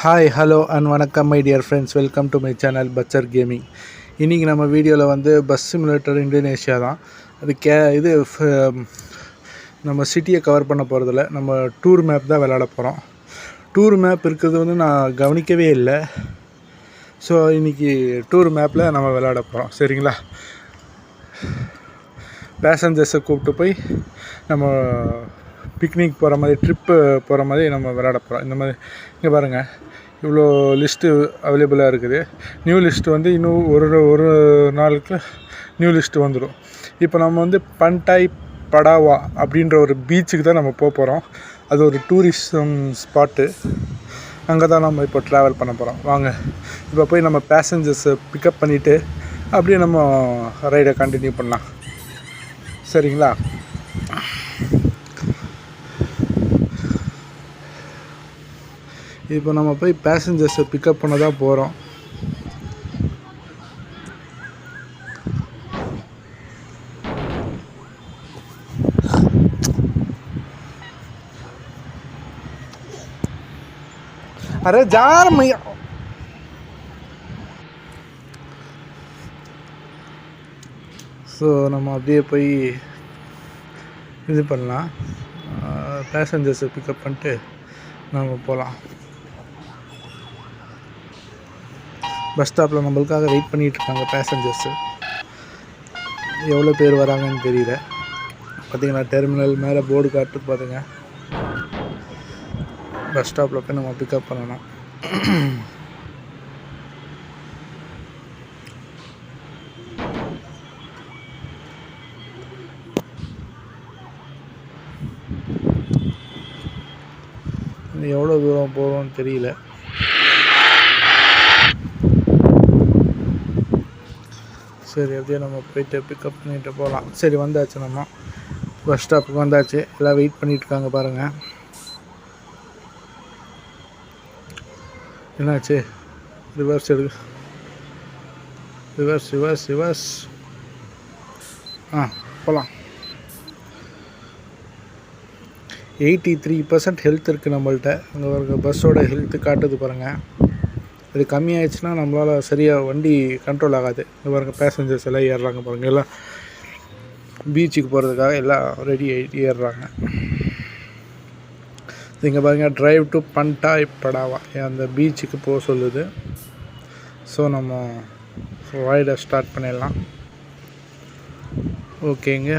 Hi hello and வணக்கம் my dear friends, welcome to my channel பச்சர் gaming. இன்றைக்கி நம்ம வீடியோவில் வந்து பஸ் சிமுலேட்டர் இந்தோனேஷியா தான். அது நம்ம சிட்டியை கவர் பண்ண போகிறதில்ல, நம்ம டூர் மேப் தான் விளையாட போகிறோம். டூர் மேப் இருக்கிறது வந்து நான் கவனிக்கவே இல்லை. ஸோ இன்றைக்கி டூர் மேப்பில் நம்ம விளையாட போகிறோம். சரிங்களா? பேசஞ்சர்ஸை கூப்பிட்டு போய் நம்ம பிக்னிக் போகிற மாதிரி, ட்ரிப்பு போகிற மாதிரி நம்ம விளையாட போகிறோம். இந்த மாதிரி இங்கே பாருங்கள், இவ்வளோ லிஸ்ட்டு அவைலபிளாக இருக்குது. நியூ லிஸ்ட்டு வந்து இன்னும் ஒரு நாளுக்கு நியூ லிஸ்ட்டு வந்துடும். இப்போ நம்ம வந்து பண்டாய் படாவா அப்படின்ற ஒரு பீச்சுக்கு தான் நம்ம போகிறோம். அது ஒரு டூரிசம் ஸ்பாட்டு. அங்கே தான் நம்ம இப்போ ட்ராவல் பண்ண போகிறோம். வாங்க இப்போ போய் நம்ம பேசஞ்சர்ஸை பிக்கப் பண்ணிவிட்டு அப்படியே நம்ம ரைடை கண்டினியூ பண்ணலாம். சரிங்களா? இப்போ நம்ம போய் பேசஞ்சர்ஸை பிக்கப் பண்ண தான் போகிறோம். அரே ஜார் மையா. ஸோ நம்ம அப்படியே போய் இது பண்ணலாம். பேசஞ்சர்ஸை பிக்கப் பண்ணிட்டு நம்ம போகலாம். பஸ் ஸ்டாப்பில் நம்மளுக்காக வெயிட் பண்ணிகிட்ருக்காங்க பேசஞ்சர்ஸு. எவ்வளோ பேர் வராங்கன்னு தெரியல. பார்த்திங்கன்னா டெர்மினல் மேலே போர்டு காட்டு பார்த்துங்க. பஸ் ஸ்டாப்பில் போய் நம்ம பிக்கப் பண்ணணும். எவ்வளோ தூரம் போகிறோம்னு தெரியல. சரி, அப்படியே நம்ம போய்ட்டு பிக்கப் பண்ணிட்டு போகலாம். சரி, வந்தாச்சு, நம்ம பஸ் ஸ்டாப்புக்கு வந்தாச்சு. எல்லாம் வெயிட் பண்ணிகிட்ருக்காங்க பாருங்கள். என்னாச்சு? ரிவர்ஸ் எடு, ரிவர்ஸ். போகலாம். 83% ஹெல்த் இருக்குது நம்மள்ட்ட. அங்கே ஒரு பஸ்ஸோட ஹெல்த்து காட்டுது பாருங்கள். இது கம்மியாகிடுச்சுன்னா நம்மளால் சரியாக வண்டி கண்ட்ரோல் ஆகாது. இங்கே பாருங்கள், பேசஞ்சர்ஸ் எல்லாம் ஏறுறாங்க பாருங்கள். எல்லாம் பீச்சுக்கு போகிறதுக்காக எல்லாம் ரெடி ஆகிட்டு ஏறுறாங்க. இங்கே பாருங்கள், டிரைவ் டு பண்டாய் படாவா அந்த பீச்சுக்கு போக சொல்லுது. ஸோ நம்ம ரைடை ஸ்டார்ட் பண்ணிடலாம். ஓகேங்க.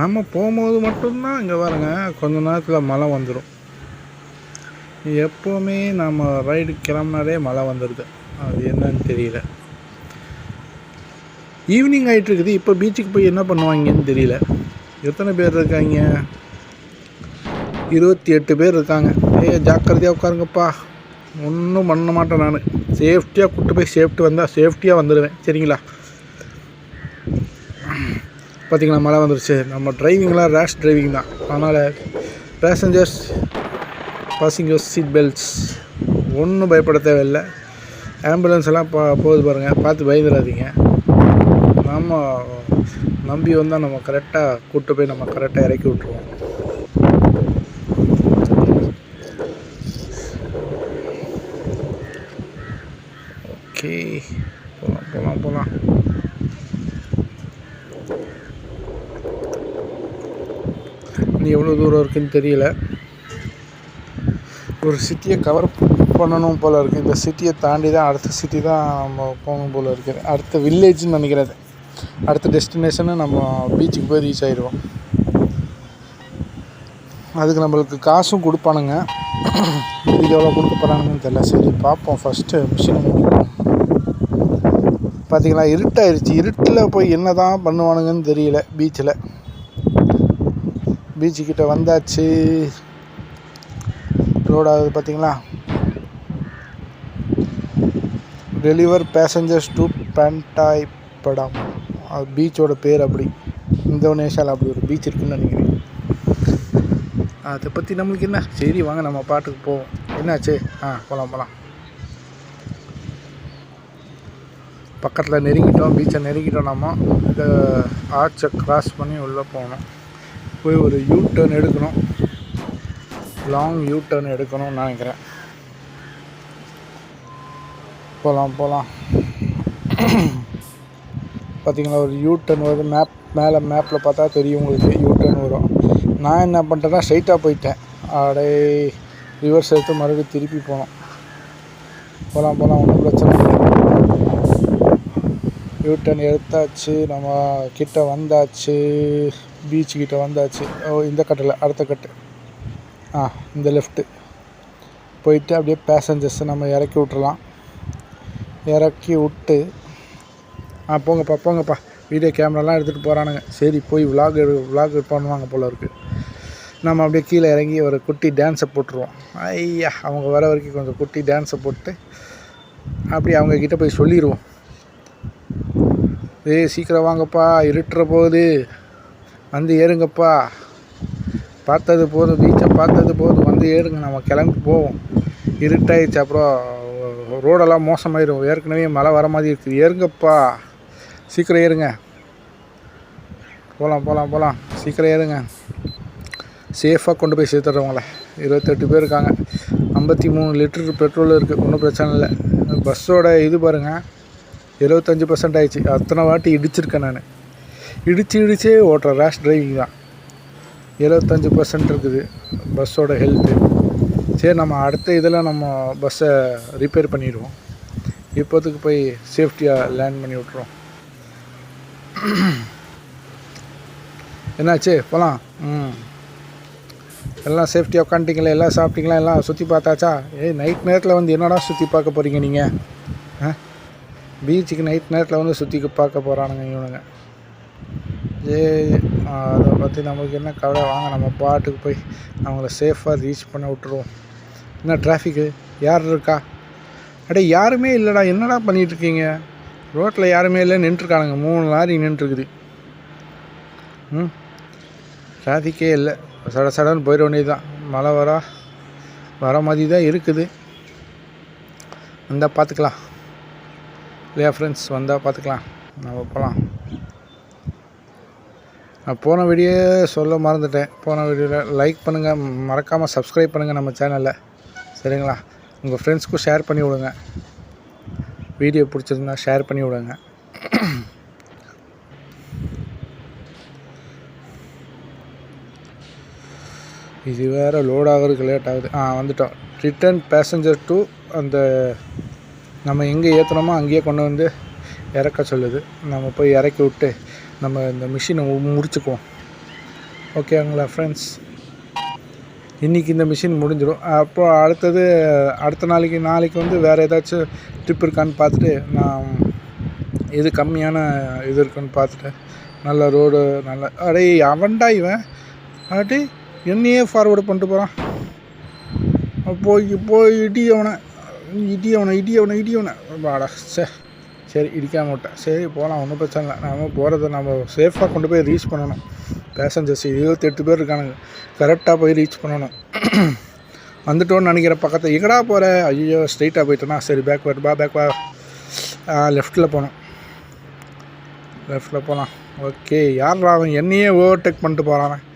நம்ம போகும்போது மட்டும்தான் இங்கே பாருங்க, கொஞ்ச நேரத்தில் மழை வந்துடும். எப்போவுமே நம்ம ரைடு கிளம்புனாலே மழை வந்துடுது. அது என்னன்னு தெரியல. ஈவினிங் ஆகிட்டு இருக்குது. இப்போ பீச்சுக்கு போய் என்ன பண்ணுவாங்கன்னு தெரியல. எத்தனை பேர் இருக்காங்க? 28 பேர் இருக்காங்க. ஜாக்கிரதையாக உட்காருங்கப்பா. ஒன்றும் பண்ண மாட்டேன். நான் சேஃப்டியாக கூப்பிட்டு போய் சேஃப்டியாக வந்துடுவேன். சரிங்களா? பார்த்திங்களா, மழை வந்துருச்சு. நம்ம டிரைவிங்லாம் ரேஷ் டிரைவிங் தான். அதனால் பேசஞ்சர்ஸ் பாசிங்கர்ஸ் சீட் பெல்ட்ஸ், ஒன்றும் பயப்பட தேவையில்லை. ஆம்புலன்ஸ் எல்லாம் போகுது பாருங்கள், பார்த்து பயந்துடாதீங்க. நம்ம நம்பி வந்தால் நம்ம கரெக்டாக கூப்பிட்டு போய் நம்ம கரெக்டாக இறக்கி விட்ருவோம். ஓகே, போகலாம். இன்னும் எவ்வளோ தூரம் இருக்குதுன்னு தெரியல. ஒரு சிட்டியை கவர் பண்ணணும் போல் இருக்குது. இந்த சிட்டியை தாண்டி தான் அடுத்த சிட்டி தான் நம்ம போகணும் போல் இருக்குது. அடுத்த வில்லேஜ்னு நினைக்கிறது. அடுத்த டெஸ்டினேஷனு நம்ம பீச்சுக்கு போய் ரீச் ஆகிடுவோம். அதுக்கு நம்மளுக்கு காசும் கொடுப்பானுங்க. இதுக்கு எவ்வளோ கொடுக்க போகிறானுங்கன்னு தெரியல. சரி, பார்ப்போம். ஃபஸ்ட்டு மிஷினை முடிப்போம். பார்த்திங்களா, இருட்டாயிருச்சு. இருட்டில் போய் என்ன தான் பண்ணுவானுங்கன்னு தெரியல. பீச்சுக்கிட்ட வந்தாச்சு. ரோட் ஆகுது பார்த்திங்களா. டெலிவர் பேசஞ்சர்ஸ் டு பண்டாய் படாம். அது பீச்சோட பேர். அப்படி இந்தோனேஷியாவில் அப்படி ஒரு பீச் இருக்குதுன்னு நினைக்கிறேன். அதை பற்றி நம்மளுக்கு என்ன? சரி, வாங்க நம்ம பாட்டுக்கு போவோம். என்னாச்சு? போகலாம். பக்கத்தில் நெருங்கிட்டோம், பீச்சை நெருங்கிட்டோம். நம்ம இதை ஆர்ச்சை க்ராஸ் பண்ணி உள்ளே போகணும். போய் ஒரு யூ டர்ன் எடுக்கணும், லாங் யூ டர்ன் எடுக்கணும்னு நினைக்கிறேன். போகலாம். பார்த்திங்களா, ஒரு யூ டர்ன் வருது. மேப்பில் பார்த்தா தெரியும் உங்களுக்கு யூ டர்ன் வரும். நான் என்ன பண்ணிட்டேன்னா ஸ்ட்ரைட்டாக போயிட்டேன். அப்படியே ரிவர்ஸ் எடுத்து மறுபடியும் திருப்பி போகலாம். ஒன்றும் பிரச்சனை இல்லை. யூ டர்ன் எடுத்தாச்சு, நம்ம கிட்ட வந்தாச்சு, பீச் கிட்ட வந்தாச்சு. இந்த கட்டில் அடுத்த கட்டு, இந்த லெஃப்ட்டு போயிட்டு அப்படியே பேசஞ்சர்ஸை நம்ம இறக்கி விட்டுறலாம். இறக்கி விட்டு போங்கப்பா, வீடியோ கேமராலாம் எடுத்துகிட்டு போகிறானுங்க. சரி, போய் விலாக் பண்ணுவாங்க போல இருக்குது. நம்ம அப்படியே கீழே இறங்கி ஒரு குட்டி டான்ஸை போட்டுருவோம். ஐயா, அவங்க வர வரைக்கும் கொஞ்சம் குட்டி டான்ஸை போட்டு அப்படி அவங்கக்கிட்ட போய் சொல்லிடுவோம். சீக்கிரம் வாங்கப்பா, இருட்டுற போகுது, வந்து ஏறுங்கப்பா, பார்த்தது போதும், பீச்சை பார்த்தது போதும், வந்து ஏறுங்க, நம்ம கிளம்பி போவோம். இருட்டாயிடுச்சு, அப்புறம் ரோடெல்லாம் மோசமாயிடும், ஏற்கனவே மழை வர மாதிரி இருக்குது, ஏறுங்கப்பா, சீக்கிரம் ஏறுங்க, போகலாம், சீக்கிரம் ஏறுங்க. சேஃபாக கொண்டு போய் சேர்த்துட்றவங்கள 28 பேர் இருக்காங்க. 53 லிட்டர் பெட்ரோல் இருக்குது, ஒன்றும் பிரச்சனை இல்லை. பஸ்ஸோட இது பாருங்கள், 75% ஆயிடுச்சு. அத்தனை வாட்டி இடிச்சிருக்கேன் நான். இடிச்சே ஓட்டுற ரேஷ் டிரைவிங் தான். 75% இருக்குது பஸ்ஸோட ஹெல்த்து. சரி, நம்ம அடுத்த இதில் நம்ம பஸ்ஸை ரிப்பேர் பண்ணிடுவோம். இப்போதுக்கு போய் சேஃப்டியாக லேண்ட் பண்ணி விட்ருவோம். என்னாச்சு, போகலாம். எல்லாம் சேஃப்டியாக உட்காந்துட்டிங்களே, எல்லாம் சாப்பிட்டீங்களா, எல்லாம் சுற்றி பார்த்தாச்சா? நைட் நேரத்தில் வந்து என்னடா சுற்றி பார்க்க போகிறீங்க நீங்கள்? பீச்சுக்கு நைட் நேரத்தில் வந்து சுற்றி பார்க்க போகிறானுங்க இவனுங்க. அதை பற்றி நம்மளுக்கு என்ன கவலை? வாங்க, நம்ம பாட்டுக்கு போய் அவங்கள சேஃபாக ரீச் பண்ண விட்டுருவோம். என்ன டிராஃபிக்கு, யார் இருக்கா? யாருமே இல்லைடா, என்னடா பண்ணிகிட்ருக்கீங்க? ரோட்டில் யாருமே இல்லை, நின்றுருக்கானுங்க. 3 லாரி நின்றுருக்குது. டிராஃபிக்கே இல்லை, சடன்னு போயிட வேண்டியது தான். மழை வர மாதிரி தான் இருக்குது. வந்தால் பார்த்துக்கலாம் இல்லையா ஃப்ரெண்ட்ஸ்? வந்தால் பார்த்துக்கலாம், நம்ம போகலாம். நான் போன வீடியோ சொல்ல மறந்துட்டேன். போன வீடியோவில் லைக் பண்ணுங்கள், மறக்காமல் சப்ஸ்கிரைப் பண்ணுங்கள் நம்ம சேனலில், சரிங்களா? உங்கள் ஃப்ரெண்ட்ஸ்க்கும் ஷேர் பண்ணி விடுங்க. வீடியோ பிடிச்சிருந்தா ஷேர் பண்ணி விடுங்க. இது வேறு லோட் ஆகிறதுக்கு லேட் ஆகுது. வந்துட்டோம். ரிட்டர்ன் பேசஞ்சர் டு அந்த நம்ம எங்கே ஏற்றுனோமோ அங்கேயே கொண்டு வந்து இறக்க சொல்லுது. நம்ம போய் இறக்கி விட்டு நம்ம இந்த மிஷினை முடிச்சுக்குவோம். ஓகேங்களா ஃப்ரெண்ட்ஸ்? இன்றைக்கி இந்த மிஷின் முடிஞ்சிடும். அப்போ அடுத்த நாளைக்கு வந்து வேறு ஏதாச்சும் ட்ரிப் இருக்கான்னு பார்த்துட்டு, நான் இது கம்மியான இது இருக்குன்னு பார்த்துட்டு, நல்ல ரோடு நல்ல அவன்டா இவன் என்னையே ஃபார்வேர்டு பண்ணிட்டு போகிறான். போய் இடியவனை வாடா. சரி, இடிக்காம விட்டேன். சரி, போகலாம், ஒன்றும் பிரச்சனை இல்லை. நம்ம சேஃபாக கொண்டு போய் ரீச் பண்ணணும். பேசஞ்சர்ஸ் 28 பேர் இருக்கானுங்க, கரெக்டாக போய் ரீச் பண்ணணும். வந்துட்டோன்னு நினைக்கிற பக்கத்தில் எங்கடா போகிற? ஐயோ, ஸ்ட்ரைட்டாக போயிட்டேன்னா சரி, பேக் வா. லெஃப்ட்டில் போகலாம். ஓகே, யாரா அவன் என்னையே ஓவர்டேக் பண்ணிட்டு போகிறான்?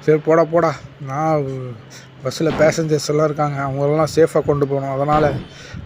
சரி, போடா. நான் பஸ்ஸில் பேசஞ்சர்ஸ் எல்லாம் இருக்காங்க, அவங்களெல்லாம் சேஃபாக கொண்டு போகணும். அதனால்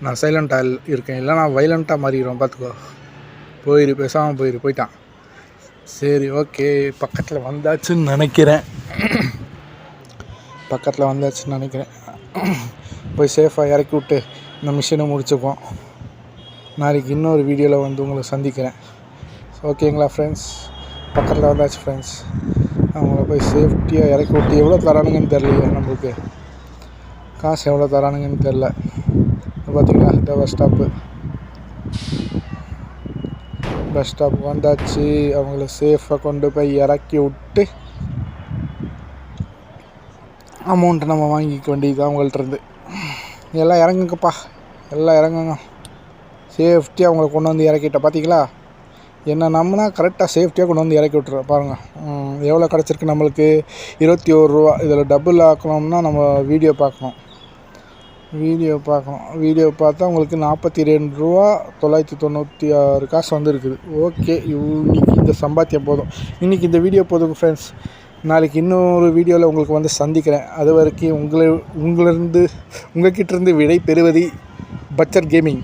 நான் சைலண்ட்டாக இருக்கேன், இல்லை நான் வைலண்ட்டாக மாறிடுவேன். பார்த்துக்கோ, பேசாமல் போயிட்டான். சரி, ஓகே, பக்கத்தில் வந்தாச்சுன்னு நினைக்கிறேன். போய் சேஃபாக இறக்கி விட்டு இந்த மிஷினை முடிச்சுப்போம். நாளைக்கு இன்னொரு வீடியோவில் வந்து உங்களை சந்திக்கிறேன். ஓகேங்களா ஃப்ரெண்ட்ஸ்? பக்கத்தில் வந்தாச்சு ஃப்ரெண்ட்ஸ். அவங்கள போய் சேஃப்டியாக இறக்கி விட்டு எவ்வளோ தரானுங்கன்னு தெரியலையே, நம்மளுக்கு காசு எவ்வளோ தரானுங்கன்னு தெரில. பார்த்திங்களா, இந்த பஸ் ஸ்டாப் வந்தாச்சு. அவங்கள சேஃபாக கொண்டு போய் இறக்கி விட்டு அமௌண்ட்டை நம்ம வாங்கிக்க வேண்டியது அவங்கள்ட்ட இருந்து. எல்லாம் இறங்குங்கப்பா, எல்லாம் இறங்குங்க. சேஃப்டியாக அவங்கள கொண்டு வந்து இறக்கிட்ட. பார்த்தீங்களா, என்ன நம்மனா கரெக்டாக சேஃப்டியாக கொண்டு வந்து இறக்கி விட்டுறேன். பாருங்கள், எவ்வளோ கிடச்சிருக்கு நம்மளுக்கு? 21 ரூபா. இதில் டபுள் ஆக்கணும்னா நம்ம வீடியோ பார்க்கணும். வீடியோ பார்க்கணும். வீடியோ பார்த்தா உங்களுக்கு 42 ரூபா 996 காசு வந்துருக்குது. ஓகே, இன்றைக்கி இந்த சம்பாத்தியம் போதும். இன்றைக்கி இந்த வீடியோ போதும் ஃப்ரெண்ட்ஸ். நாளைக்கு இன்னொரு வீடியோவில் உங்களுக்கு வந்து சந்திக்கிறேன். அது வரைக்கும் உங்கள்கிட்டருந்து விடை பெறுவது பச்சர் கேமிங்.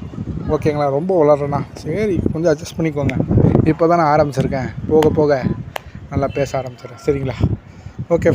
ஓகேங்களா? ரொம்ப வளர்றேண்ணா, சரி கொஞ்சம் அட்ஜஸ்ட் பண்ணிக்கோங்க. இப்போ தான் நான் ஆரம்பிச்சிருக்கேன், போக போக நல்லா பேச ஆரம்பிச்சிடுறேன். சரிங்களா? ஓகே.